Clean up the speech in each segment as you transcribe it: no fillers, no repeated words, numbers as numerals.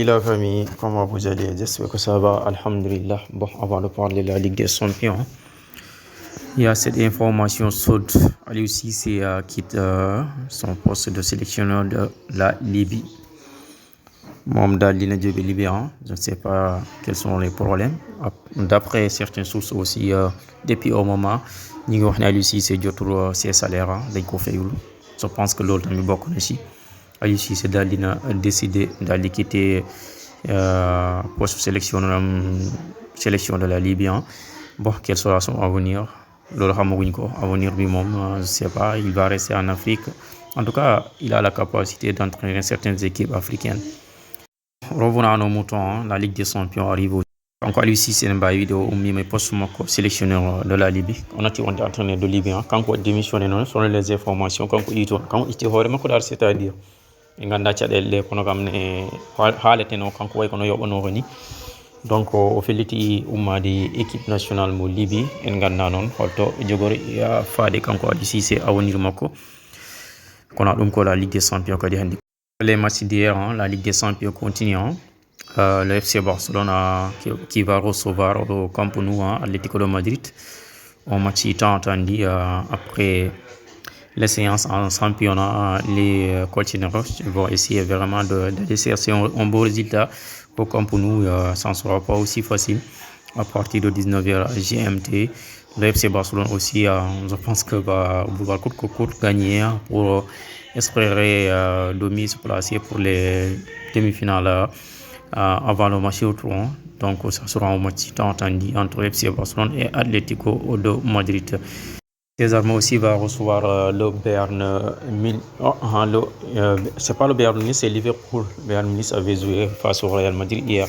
La famille, comment vous allez? J'espère que ça va, Alhamdulillah. Bon, avant de parler de la Ligue des Champions, il y a cette information chaude. Aliou Cissé quitte son poste de sélectionneur de la Libye. Mohamed Dina Diop est libérant. Je ne sais pas quels sont les problèmes. D'après certaines sources aussi, depuis au moment, nous avons Aliou Cissé jotul ses salaires dañ ko fayul. Je pense que l'autre tamit bokk na ci. Aliou Cissé daal dina décider daal di quitter poste sélection de la Libye. Bon, quel sera son avenir? Loolu xamaguñ ko avenir bi moom, je sais pas, il va rester en Afrique. En tout cas, il a la capacité d'entraîner certaines équipes africaines. Revenons à nos moutons, la Ligue des Champions arrive aussi. Quand Aliou Cissé n'a pas vidéo mais poste sélectionneur de la Libye. On a été entraîneur de Libye. Quand on démissionne, non, sont les informations quand on était vraiment c'est-à-dire nganda caɗele kono kam ne haaleteno kanko way kono yoɓano ni donc o felliti ummade équipe nationale mo Libye en ganda noon holto jogori faade kanko Aliou Cissé avenir makko kono ɗum ko la Ligue des Champions kadi handi les matchs d'hier, la Ligue des Champions continue. Le FC Barcelone qui va recevoir au Camp Nou Atlético de Madrid. Un match tant attendu après les séances en championnat. Les coachs vont essayer vraiment de chercher un beau résultat au Camp Nou. Ça ne sera pas aussi facile à partir de 19h GMT. Le FC Barcelone aussi, je pense que va vouloir gagner pour espérer de se placer pour les demi-finales avant le match retour. Donc ça sera un match tant attendu entre FC Barcelone et Atlético de Madrid. César aussi va recevoir le Bayern Munich. C'est pas le Bayern Munich, c'est Liverpool. Le Bayern Munich avait joué face au Real Madrid hier.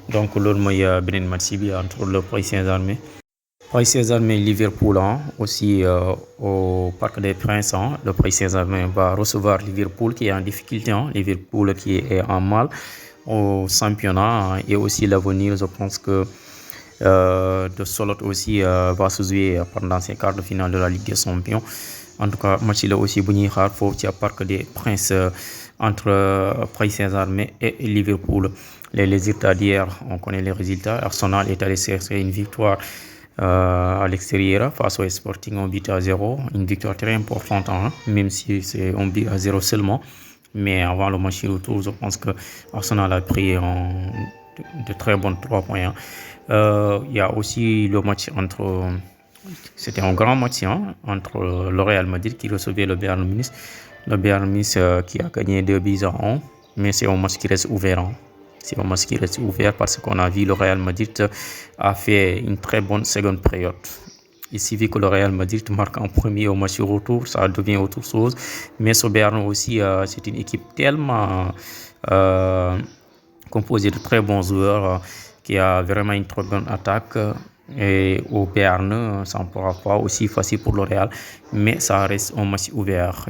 Donc l'autre match entre le Paris Saint-Germain. Paris Saint-Germain et Liverpool aussi au Parc des Princes. Le Paris Saint-Germain va recevoir Liverpool qui est en difficulté. Liverpool qui est en mal au championnat et aussi l'avenir. Je pense que de Solot aussi va se jouer pendant ces quarts de finale de la Ligue des Champions. En tout cas, match là aussi Bouni Khar au Parc des Princes entre Paris Saint-Germain et Liverpool. Les résultats d'hier, on connaît les résultats. Arsenal est allé chercher une victoire à l'extérieur face au Sporting, un but à 0. Une victoire très importante, même si c'est un but à 0 seulement. Mais avant le match retour, je pense que Arsenal a pris de très bons 3 points. Il y a aussi le match c'était un grand match entre le Real Madrid qui recevait le Bayern Munich. Le Bayern Munich qui a gagné 2 buts à 1, mais c'est un match qui reste ouvert. C'est un match qui reste ouvert parce qu'on a vu le Real Madrid a fait une très bonne seconde période. Il suffit que le Real Madrid marque en premier au match retour, ça devient autre chose. Mais ce Bayern aussi, c'est une équipe tellement composée de très bons joueurs qui a vraiment une très bonne attaque. Et au Bayern, ça ne pourra pas aussi facile pour le Real, mais ça reste un match ouvert.